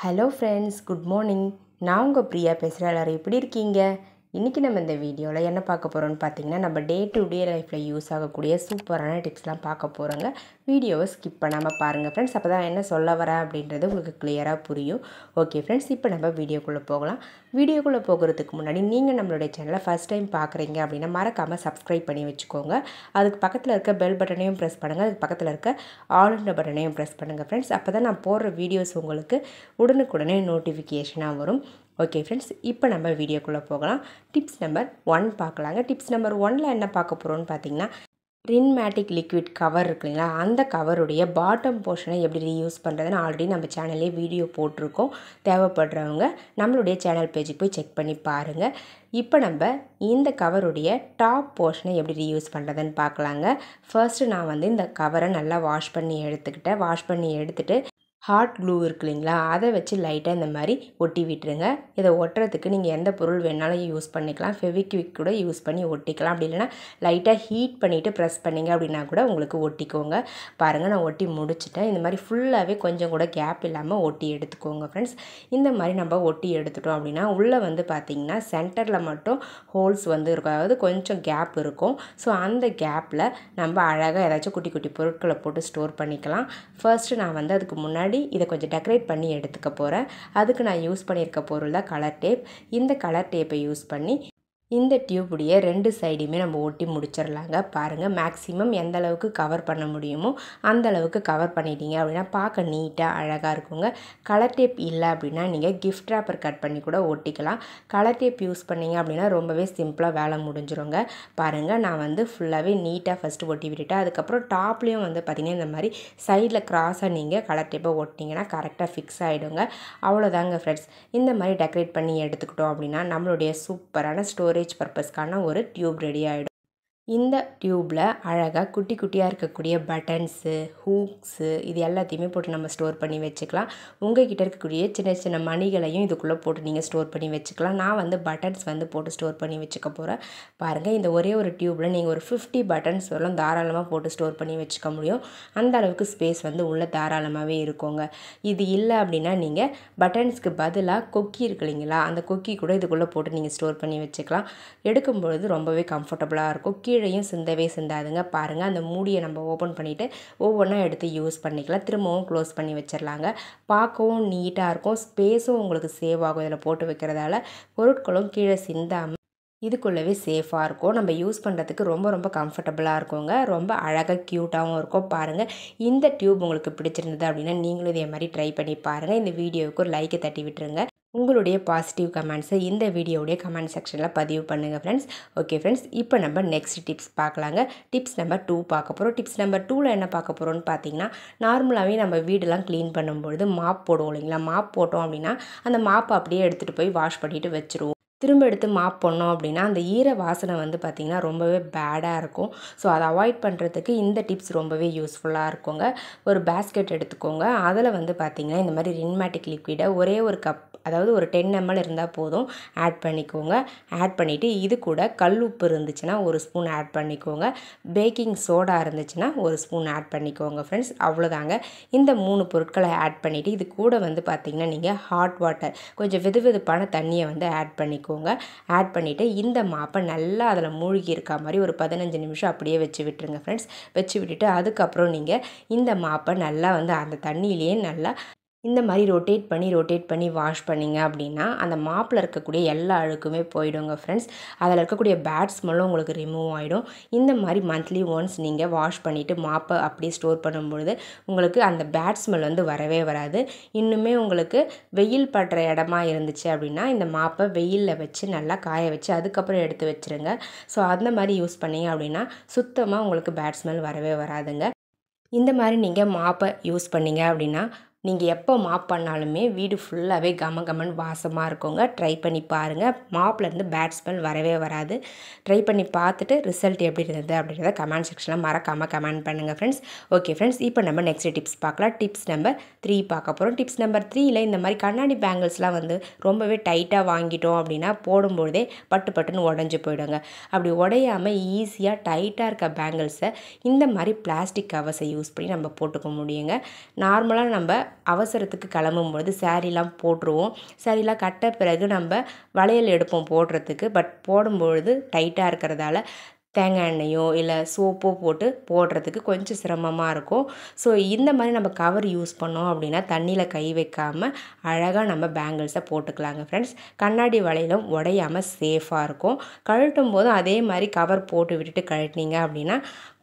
Hello friends, good morning. நான் உங்கள் பிரியா பேசுகிறேன். எல்லோரும் எப்படி இருக்கீங்க? இன்றைக்கி நம்ம இந்த வீடியோவில் என்ன பார்க்க போகிறோம்னு பார்த்தீங்கன்னா, நம்ம டே டு டே லைஃப்பில் யூஸ் ஆகக்கூடிய சூப்பரான டிப்ஸ்லாம் பார்க்க போகிறோங்க. வீடியோவை ஸ்கிப் பண்ணாமல் பாருங்கள் ஃப்ரெண்ட்ஸ். அப்போ தான் என்ன சொல்ல வரேன் அப்படின்றது உங்களுக்கு கிளியராக புரியும். ஓகே ஃப்ரெண்ட்ஸ், இப்போ நம்ம வீடியோக்குள்ளே போகலாம். வீடியோக்குள்ளே போகிறதுக்கு முன்னாடி நீங்கள் நம்மளுடைய சேனலை ஃபஸ்ட் டைம் பார்க்குறீங்க அப்படின்னா மறக்காமல் சப்ஸ்கிரைப் பண்ணி வச்சுக்கோங்க. அதுக்கு பக்கத்தில் இருக்க பெல் பட்டனையும் ப்ரெஸ் பண்ணுங்கள். அதுக்கு பக்கத்தில் இருக்க ஆல்ன்ற பட்டனையும் ப்ரெஸ் பண்ணுங்கள் ஃப்ரெண்ட்ஸ். அப்போ தான் நான் போடுற வீடியோஸ் உங்களுக்கு உடனுக்குடனே நோட்டிஃபிகேஷனாக வரும். ஓகே ஃப்ரெண்ட்ஸ், இப்போ நம்ம வீடியோக்குள்ளே போகலாம். டிப்ஸ் நம்பர் 1 பார்க்கலாங்க. டிப்ஸ் நம்பர் 1ல் என்ன பார்க்க போகிறோன்னு பார்த்தீங்கன்னா, ரின்மேட்டிக் லிக்விட் கவர் இருக்கு இல்லைங்களா, அந்த கவருடைய பாட்டம் போர்ஷனை எப்படி ரீயூஸ் பண்ணுறதுன்னு ஆல்ரெடி நம்ம சேனல்லே வீடியோ போட்டிருக்கோம். தேவைப்படுறவங்க நம்மளுடைய சேனல் பேஜுக்கு போய் செக் பண்ணி பாருங்கள். இப்போ நம்ம இந்த கவருடைய டாப் போர்ஷனை எப்படி ரீயூஸ் பண்ணுறதுன்னு பார்க்கலாங்க. ஃபர்ஸ்ட்டு நான் இந்த கவரை நல்லா வாஷ் பண்ணி எடுத்துகிட்டு ஹாட் க்ளூ இருக்கு இல்லைங்களா, அதை வச்சு லைட்டாக இந்த மாதிரி ஒட்டி விட்டுருங்க. இதை ஒட்டுறதுக்கு நீங்கள் எந்த பொருள் வேணாலும் யூஸ் பண்ணிக்கலாம். ஃபெவிக்விக் கூட யூஸ் பண்ணி ஒட்டிக்கலாம். அப்படி இல்லைனா லைட்டாக ஹீட் பண்ணிவிட்டு ப்ரெஸ் பண்ணிங்க அப்படின்னா கூட உங்களுக்கு ஒட்டிக்கோங்க. பாருங்கள், நான் ஒட்டி முடிச்சிட்டேன். இந்த மாதிரி ஃபுல்லாகவே கொஞ்சம் கூட கேப் இல்லாமல் ஒட்டி எடுத்துக்கோங்க ஃப்ரெண்ட்ஸ். இந்த மாதிரி நம்ம ஒட்டி எடுத்துட்டோம் அப்படின்னா உள்ளே பார்த்திங்கன்னா சென்டரில் மட்டும் ஹோல்ஸ் இருக்கும், அதாவது கொஞ்சம் கேப் இருக்கும். ஸோ அந்த கேப்பில் நம்ம அழகாக ஏதாச்சும் குட்டி குட்டி பொருட்களை போட்டு ஸ்டோர் பண்ணிக்கலாம். ஃபர்ஸ்ட்டு நான் அதுக்கு முன்னாடி இதை கொஞ்சம் டெக்கரேட் பண்ணி எடுத்துக்க போகிறேன். அதுக்கு நான் யூஸ் பண்ணியிருக்க பொருள் தான் கலர் டேப். இந்த கலர் டேப்பை யூஸ் பண்ணி இந்த டியூபுடைய 2 சைடுமே நம்ம ஒட்டி முடிச்சிடலாங்க. பாருங்கள், மேக்ஸிமம் எந்த அளவுக்கு கவர் பண்ண முடியுமோ அந்த அளவுக்கு கவர் பண்ணிட்டீங்க அப்படின்னா பார்க்க நீட்டாக அழகாக இருக்குங்க. கலர் டேப் இல்லை அப்படின்னா நீங்கள் கிஃப்ட் ராப்பர் கட் பண்ணி கூட ஒட்டிக்கலாம். கலர் டேப் யூஸ் பண்ணிங்க அப்படின்னா ரொம்பவே சிம்பிளாக வேலை முடிஞ்சிருங்க. பாருங்கள், நான் ஃபுல்லாகவே நீட்டாக ஃபஸ்ட்டு ஒட்டி விட்டுட்டேன். அதுக்கப்புறம் டாப்லேயும் பார்த்திங்கன்னா இந்த மாதிரி சைடில் கிராஸாக நீங்கள் கலர் டேப்பை ஒட்டிங்கன்னா கரெக்டாக ஃபிக்ஸ் ஆகிடுங்க. அவ்வளோதாங்க ஃப்ரெண்ட்ஸ். இந்த மாதிரி டெக்கரேட் பண்ணி எடுத்துக்கிட்டோம் அப்படின்னா நம்மளுடைய சூப்பரான ஸ்டோரேஜ் பர்பஸ்க்கான ஒரு டியூப் ரெடி ஆகிடும். இந்த டியூப்பில் அழகாக குட்டி குட்டியாக இருக்கக்கூடிய பட்டன்ஸு, ஹூக்ஸு இது எல்லாத்தையுமே போட்டு நம்ம ஸ்டோர் பண்ணி வச்சுக்கலாம். உங்கள்கிட்ட இருக்கக்கூடிய சின்ன சின்ன மணிகளையும் இதுக்குள்ளே போட்டு நீங்கள் ஸ்டோர் பண்ணி வச்சுக்கலாம். நான் பட்டன்ஸ் போட்டு ஸ்டோர் பண்ணி வச்சுக்க போகிறேன். பாருங்கள், இந்த ஒரே ஒரு டியூப்பில் நீங்கள் ஒரு 50 பட்டன்ஸ் வரலாம் தாராளமாக போட்டு ஸ்டோர் பண்ணி வச்சுக்க முடியும். அந்த அளவுக்கு ஸ்பேஸ் உள்ளே தாராளமாகவே இருக்குங்க. இது இல்லை அப்படின்னா நீங்கள் பட்டன்ஸ்க்கு பதிலாக கொக்கி இருக்கு இல்லைங்களா, அந்த கொக்கி கூட இதுக்குள்ளே போட்டு நீங்கள் ஸ்டோர் பண்ணி வச்சுக்கலாம். எடுக்கும்பொழுது ரொம்பவே கம்ஃபர்டபுளாக இருக்கும். கீழையும் சிந்தவே சிந்தாதுங்க. பாருங்கள், அந்த மூடியை நம்ம ஓப்பன் பண்ணிவிட்டு ஒவ்வொன்றா எடுத்து யூஸ் பண்ணிக்கலாம். திரும்பவும் க்ளோஸ் பண்ணி வச்சிடலாங்க. பார்க்கவும் நீட்டாக இருக்கும். ஸ்பேஸும் உங்களுக்கு சேவ் ஆகும். இதில் போட்டு வைக்கிறதால பொருட்களும் கீழே சிந்தாமல் இதுக்குள்ளவே சேஃபாக இருக்கும். நம்ம யூஸ் பண்ணுறதுக்கு ரொம்ப ரொம்ப கம்ஃபர்டபுளாக இருக்குங்க. ரொம்ப அழகாக க்யூட்டாகவும் இருக்கும். பாருங்கள், இந்த டியூப் உங்களுக்கு பிடிச்சிருந்தது அப்படின்னா நீங்களும் இதே மாதிரி ட்ரை பண்ணி பாருங்கள். இந்த வீடியோவுக்கு ஒரு லைக்கை தட்டி விட்டுருங்க. உங்களுடைய பாசிட்டிவ் கமெண்ட்ஸை இந்த வீடியோவுடைய கமெண்ட் செக்ஷனில் பதிவு பண்ணுங்கள் ஃப்ரெண்ட்ஸ். ஓகே ஃப்ரெண்ட்ஸ், இப்போ நம்ம நெக்ஸ்ட் டிப்ஸ் பார்க்கலாங்க. டிப்ஸ் நம்பர் 2 பார்க்க போகிறோம். டிப்ஸ் நம்பர் 2ல் என்ன பார்க்க போகிறோன்னு பார்த்தீங்கன்னா, நார்மலாகவே நம்ம வீடெல்லாம் க்ளீன் பண்ணும்பொழுது மாப் போடுவோம் இல்லைங்களா, மாப் போட்டோம் அப்படின்னா அந்த மாப்பை அப்படியே எடுத்துகிட்டு போய் வாஷ் பண்ணிவிட்டு வச்சுருவோம். திரும்ப எடுத்து மாப் பண்ணோம் அப்படின்னா அந்த ஈர வாசனை பார்த்திங்கன்னா ரொம்பவே பேடாக இருக்கும். ஸோ அதை அவாய்ட் பண்ணுறதுக்கு இந்த டிப்ஸ் ரொம்பவே யூஸ்ஃபுல்லாக இருக்குங்க. ஒரு பேஸ்கெட் எடுத்துக்கோங்க. அதில் பார்த்திங்கன்னா இந்த மாதிரி ரின்மேட்டிக் லிக்விடை ஒரே ஒரு கப், அதாவது ஒரு 10 ml இருந்தால் போதும், ஆட் பண்ணிக்கோங்க. ஆட் பண்ணிவிட்டு இது கூட கல் உப்பு இருந்துச்சுன்னா ஒரு ஸ்பூன் ஆட் பண்ணிக்கோங்க. பேக்கிங் சோடா இருந்துச்சுன்னா ஒரு ஸ்பூன் ஆட் பண்ணிக்கோங்க ஃப்ரெண்ட்ஸ். அவ்வளோதாங்க. இந்த 3 பொருட்களை ஆட் பண்ணிவிட்டு இது கூட பார்த்திங்கன்னா நீங்கள் ஹாட் வாட்டர், கொஞ்சம் வெதுவெதுப்பான தண்ணியை ஆட் பண்ணிக்கோங்க. ஆட் பண்ணிவிட்டு இந்த மாப்பை நல்லா அதில் மூழ்கி இருக்க மாதிரி ஒரு 15 நிமிஷம் அப்படியே வச்சு விட்டுருங்க ஃப்ரெண்ட்ஸ். வச்சு விட்டுட்டு அதுக்கப்புறம் நீங்கள் இந்த மாப்பை நல்லா அந்த தண்ணியிலேயே நல்லா இந்த மாதிரி ரொட்டேட் பண்ணி வாஷ் பண்ணிங்க அப்படின்னா அந்த மாப்பில் இருக்கக்கூடிய எல்லா அழுக்குமே போயிடுங்க ஃப்ரெண்ட்ஸ். அதில் இருக்கக்கூடிய பேட் ஸ்மெல்லும் உங்களுக்கு ரிமூவ் ஆகிடும். இந்த மாதிரி மந்த்லி ஒன்ஸ் நீங்கள் வாஷ் பண்ணிவிட்டு மாப்பை அப்படியே ஸ்டோர் பண்ணும்பொழுது உங்களுக்கு அந்த பேட் ஸ்மெல் வரவே வராது. இன்னுமே உங்களுக்கு வெயில் படுற இடமா இருந்துச்சு அப்படின்னா இந்த மாப்பை வெயிலில் வச்சு நல்லா காய வச்சு அதுக்கப்புறம் எடுத்து வச்சுருங்க. ஸோ அந்த மாதிரி யூஸ் பண்ணிங்க அப்படின்னா சுத்தமாக உங்களுக்கு பேட் ஸ்மெல் வரவே வராதுங்க. இந்த மாதிரி நீங்கள் மாப்பை யூஸ் பண்ணிங்க அப்படின்னா நீங்கள் எப்போ மாப் பண்ணாலுமே வீடு ஃபுல்லாகவே கமகமன் வாசமாக இருக்குங்க. ட்ரை பண்ணி பாருங்கள். மாப்லேருந்து பேட் ஸ்மெல் வரவே வராது. ட்ரை பண்ணி பார்த்துட்டு ரிசல்ட் எப்படி இருந்தது அப்படின்றத கமெண்ட் செக்ஷனில் மறக்காமல் கமெண்ட் பண்ணுங்கள் ஃப்ரெண்ட்ஸ். ஓகே ஃப்ரெண்ட்ஸ், இப்போ நம்ம நெக்ஸ்ட் டிப்ஸ் பார்க்கலாம். டிப்ஸ் நம்பர் 3 பார்க்க போகிறோம். டிப்ஸ் நம்பர் 3ல் இந்த மாதிரி கண்ணாடி பேங்கிள்ஸ்லாம் ரொம்பவே டைட்டாக வாங்கிட்டோம் அப்படின்னா போடும்பொழுதே பட்டு பட்டுன்னு உடஞ்சி போயிடுங்க. அப்படி உடையாமல் ஈஸியாக டைட்டாக இருக்க பேங்கிள்ஸை இந்த மாதிரி பிளாஸ்டிக் கவர்ஸை யூஸ் பண்ணி நம்ம போட்டுக்க முடியுங்க. நார்மலாக நம்ம அவசரத்துக்கு கிளம்பும்போது சாரீலாம் போட்டுருவோம். சாரீலாம் கட்ட பிறகு நம்ம வளையல் எடுப்போம் போடுறதுக்கு. பட் போடும்பொழுது டைட்டாக இருக்கிறதால தேங்காய் எண்ணெயோ இல்லை சோப்போ போட்டு போடுறதுக்கு கொஞ்சம் சிரமமாக இருக்கும். ஸோ இந்த மாதிரி நம்ம கவர் யூஸ் பண்ணோம் அப்படின்னா தண்ணியில் கை வைக்காமல் அழகாக நம்ம பேங்கிள்ஸை போட்டுக்கலாங்க ஃப்ரெண்ட்ஸ். கண்ணாடி வளையலும் உடையாமல் சேஃபாக இருக்கும். கழட்டும் போதும் அதே மாதிரி கவர் போட்டு விட்டுட்டு கழட்டினீங்க அப்படின்னா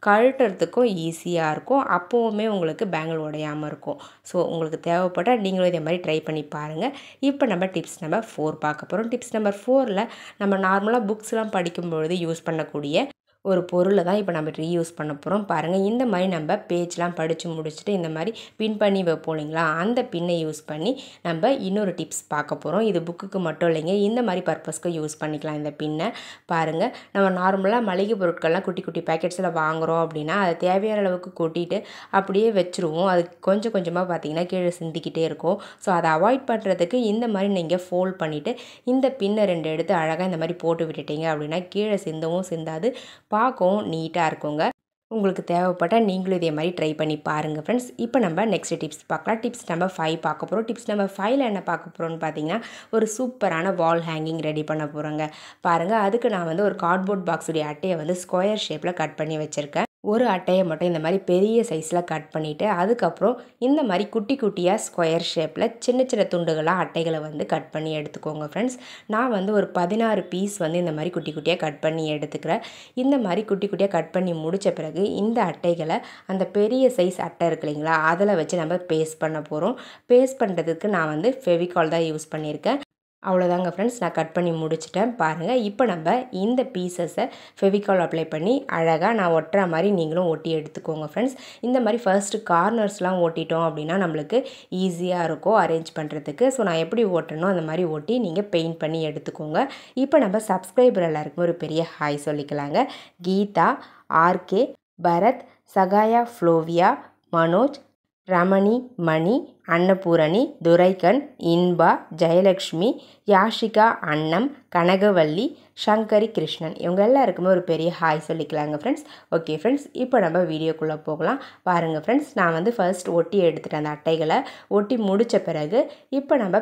கழட்டுறதுக்கும் ஈஸியாக இருக்கும். அப்போவுமே உங்களுக்கு பேங்கிள் உடையாமல் இருக்கும். ஸோ உங்களுக்கு தேவைப்பட்டால் நீங்களும் இதே மாதிரி ட்ரை பண்ணி பாருங்கள். இப்போ நம்ம டிப்ஸ் நம்பர் 4 பார்க்க போகிறோம். டிப்ஸ் நம்பர் 4ல் நம்ம நார்மலாக புக்ஸ்லாம் படிக்கும்பொழுது யூஸ் பண்ணக்கூடிய ஒரு பொருளை தான் இப்போ நம்ம ரீயூஸ் பண்ண போகிறோம். பாருங்கள், இந்த மாதிரி நம்ம பேஜ்லாம் படித்து முடிச்சுட்டு இந்த மாதிரி பின் பண்ணி வைப்போம் இல்லைங்களா, அந்த பின்னை யூஸ் பண்ணி நம்ம இன்னொரு டிப்ஸ் பார்க்க போகிறோம். இது புக்குக்கு மட்டும் இல்லைங்க, இந்த மாதிரி பர்பஸ்க்கு யூஸ் பண்ணிக்கலாம் இந்த பின்னை. பாருங்கள், நம்ம நார்மலாக மளிகை பொருட்கள்லாம் குட்டி குட்டி பேக்கெட்ஸில் வாங்குகிறோம் அப்படின்னா அது தேவையான அளவுக்கு கொட்டிட்டு அப்படியே வச்சுருவோம். அது கொஞ்சம் கொஞ்சமாக பார்த்திங்கன்னா கீழே சிந்திக்கிட்டே இருக்கும். ஸோ அதை அவாய்ட் பண்ணுறதுக்கு இந்த மாதிரி நீங்கள் ஃபோல்ட் பண்ணிவிட்டு இந்த பின்னை 2 எடுத்து அழகாக இந்த மாதிரி போட்டு விட்டுட்டீங்க அப்படின்னா கீழே சிந்தவும் சிந்தாது, பார்க்கவும் நீட்டாக இருக்குங்க. உங்களுக்கு தேவைப்பட்டால் நீங்களும் இதே மாதிரி ட்ரை பண்ணி பாருங்கள் ஃப்ரெண்ட்ஸ். இப்போ நம்ம நெக்ஸ்ட் டிப்ஸ் பார்க்கலாம். டிப்ஸ் நம்பர் 5 பார்க்க போகிறோம். டிப்ஸ் நம்பர் 5ல் என்ன பார்க்க போகிறோம்னு பார்த்தீங்கன்னா ஒரு சூப்பரான வால் ஹேங்கிங் ரெடி பண்ண போகிறோங்க. பாருங்கள், அதுக்கு நான் வந்து ஒரு கார்ட்போர்ட் பாக்ஸுடைய அட்டையை வந்து ஸ்கொயர் ஷேப்பில் கட் பண்ணி வச்சுருக்கேன். ஒரு அட்டையை மட்டும் இந்த மாதிரி பெரிய சைஸில் கட் பண்ணிவிட்டு அதுக்கப்புறம் இந்த மாதிரி குட்டி குட்டியாக ஸ்கொயர் ஷேப்பில் சின்ன சின்ன துண்டுகளாக அட்டைகளை வந்து கட் பண்ணி எடுத்துக்கோங்க ஃப்ரெண்ட்ஸ். நான் வந்து ஒரு 16 பீஸ் வந்து இந்த மாதிரி குட்டி குட்டியாக கட் பண்ணி எடுத்துக்கிறேன். இந்த மாதிரி குட்டி குட்டியாக கட் பண்ணி முடித்த பிறகு இந்த அட்டைகளை அந்த பெரிய சைஸ் அட்டை இருக்கு இல்லைங்களா, அதில் வச்சு நம்ம பேஸ்ட் பண்ண போகிறோம். பேஸ்ட் பண்ணுறதுக்கு நான் வந்து ஃபெவிகால் தான் யூஸ் பண்ணியிருக்கேன். அவ்வளோதாங்க ஃப்ரெண்ட்ஸ், நான் கட் பண்ணி முடிச்சிட்டேன். பாருங்கள், இப்போ நம்ம இந்த பீசஸை ஃபெவிகால் அப்ளை பண்ணி அழகாக நான் ஒட்டுற மாதிரி நீங்களும் ஒட்டி எடுத்துக்கோங்க ஃப்ரெண்ட்ஸ். இந்த மாதிரி ஃபர்ஸ்ட்டு கார்னர்ஸ்லாம் ஒட்டிட்டோம் அப்படின்னா நம்மளுக்கு ஈஸியாக இருக்கும் அரேஞ்ச் பண்ணுறதுக்கு. ஸோ நான் எப்படி ஓட்டணும் அந்த மாதிரி ஒட்டி நீங்கள் பெயிண்ட் பண்ணி எடுத்துக்கோங்க. இப்போ நம்ம சப்ஸ்கிரைபர் எல்லாருக்கும் ஒரு பெரிய ஹாய் சொல்லிக்கலாங்க. கீதா, ஆர்கே, பரத், சகாயா, ஃப்ளோவியா, மனோஜ், ரமணி, மணி, அன்னபூரணி, துரைக்கண், இன்பா, ஜெயலக்ஷ்மி, யாஷிகா, அன்னம், கனகவல்லி, சங்கரி, கிருஷ்ணன், இவங்க எல்லாருக்குமே ஒரு பெரிய ஹாய் சொல்லிக்கலாங்க ஃப்ரெண்ட்ஸ். ஓகே ஃப்ரெண்ட்ஸ், இப்போ நம்ம வீடியோக்குள்ளே போகலாம். பாருங்கள் ஃப்ரெண்ட்ஸ், நான் வந்து ஃபர்ஸ்ட் ஒட்டி எடுத்துகிட்டேன். அந்த அட்டைகளை ஒட்டி முடித்த பிறகு இப்போ நம்ம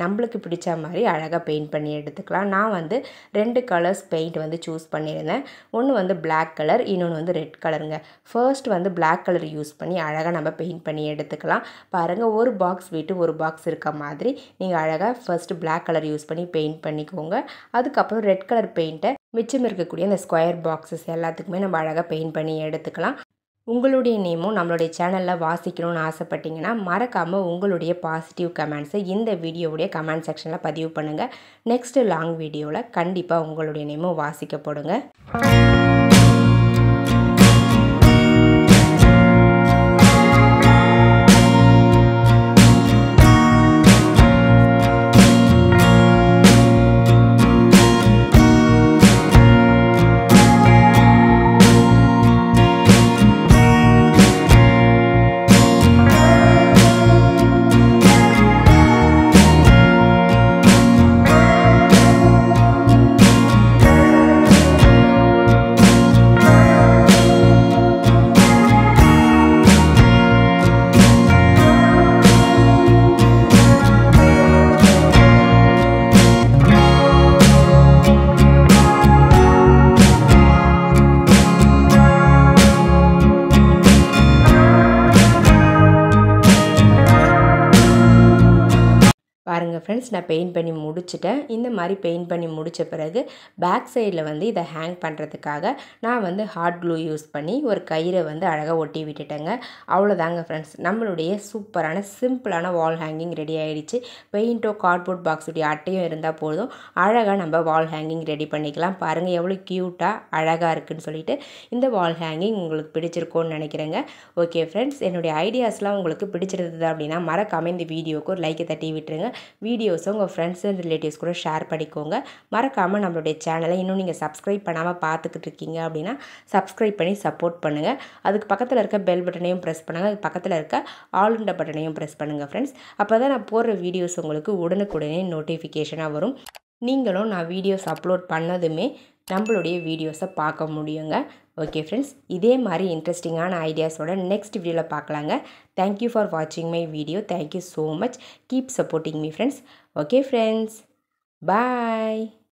நம்மளுக்கு பிடிச்ச மாதிரி அழகாக பெயிண்ட் பண்ணி எடுத்துக்கலாம். நான் வந்து 2 கலர்ஸ் பெயிண்ட் வந்து சூஸ் பண்ணியிருந்தேன். ஒன்று வந்து பிளாக் கலர், இன்னொன்று வந்து ரெட் கலருங்க. ஃபர்ஸ்ட் வந்து பிளாக் கலர் யூஸ் பண்ணி அழகாக நம்ம பெயிண்ட் பண்ணி எடுத்துக்கலாம். பாருங்கள், ஒரு பாக்ஸ் விட்டு ஒரு பாக்ஸ் இருக்க மாதிரி நீங்கள் அழகாக ஃபர்ஸ்ட்டு பிளாக் கலர் யூஸ் பண்ணி பெயிண்ட் பண்ணிக்கோங்க. அதுக்கப்புறம் ரெட் கலர் பெயிண்ட்டை மிச்சம் இருக்கக்கூடிய இந்த ஸ்கொயர் பாக்ஸஸ் எல்லாத்துக்குமே நம்ம அழகாக பெயிண்ட் பண்ணி எடுத்துக்கலாம். உங்களுடைய நேமும் நம்மளுடைய சேனலில் வாசிக்கணும்னு ஆசைப்பட்டீங்கன்னா மறக்காமல் உங்களுடைய பாசிட்டிவ் கமெண்ட்ஸை இந்த வீடியோவுடைய கமெண்ட் செக்ஷனில் பதிவு பண்ணுங்கள். நெக்ஸ்ட்டு லாங் வீடியோவில் கண்டிப்பாக உங்களுடைய நேமும் வாசிக்கப்படுங்க. பாருங்கள் ஃப்ரெண்ட்ஸ், நான் பெயிண்ட் பண்ணி முடிச்சிட்டேன். இந்த மாதிரி பெயிண்ட் பண்ணி முடித்த பிறகு பேக் சைடில் வந்து இதை ஹேங் பண்ணுறதுக்காக நான் வந்து ஹாட் க்ளூ யூஸ் பண்ணி ஒரு கயிறை வந்து அழகாக ஒட்டி விட்டுட்டேங்க. அவ்வளோதாங்க ஃப்ரெண்ட்ஸ், நம்மளுடைய சூப்பரான சிம்பிளான வால் ஹேங்கிங் ரெடி ஆகிடுச்சு. பெயிண்ட்டோ கார்ட்போர்ட் பாக்ஸுடைய அட்டையும் இருந்தால் போதும், அழகாக நம்ம வால் ஹேங்கிங் ரெடி பண்ணிக்கலாம். பாருங்கள் எவ்வளோ க்யூட்டாக அழகாக இருக்குதுன்னு சொல்லிட்டு இந்த வால் ஹேங்கிங் உங்களுக்கு பிடிச்சிருக்கோன்னு நினைக்கிறேங்க. ஓகே ஃப்ரெண்ட்ஸ், என்னுடைய ஐடியாஸ்லாம் உங்களுக்கு பிடிச்சிருந்தது அப்படின்னா மறக்காமல் இந்த வீடியோக்கு ஒரு லைக்கை தட்டி விட்டுருங்க. வீடியோஸை உங்கள் ஃப்ரெண்ட்ஸ் அண்ட் ரிலேட்டிவ்ஸ் கூட ஷேர் பண்ணிக்கோங்க. மறக்காமல் நம்மளுடைய சேனலை இன்னும் நீங்கள் சப்ஸ்கிரைப் பண்ணாமல் பார்த்துக்கிட்டு இருக்கீங்க அப்படின்னா சப்ஸ்கிரைப் பண்ணி சப்போர்ட் பண்ணுங்கள். அதுக்கு பக்கத்தில் இருக்க பெல் பட்டனையும் ப்ரெஸ் பண்ணுங்கள். அதுக்கு பக்கத்தில் இருக்க ஆல்ன்ற பட்டனையும் ப்ரெஸ் பண்ணுங்கள் ஃப்ரெண்ட்ஸ். அப்போ தான் நான் போடுற வீடியோஸ் உங்களுக்கு உடனுக்குடனே நோட்டிஃபிகேஷனாக வரும். நீங்களும் நான் வீடியோஸ் அப்லோட் பண்ணதுமே நம்மளுடைய வீடியோஸை பார்க்க முடியுங்க. ஓகே ஃப்ரெண்ட்ஸ், இதே மாதிரி இன்ட்ரெஸ்டிங்கான ஐடியாஸோட நெக்ஸ்ட் வீடியோவில் பார்க்கலாங்க. தேங்க்யூ ஃபார் வாட்சிங் my video. Thank you so much. Keep supporting me friends. Okay friends, bye.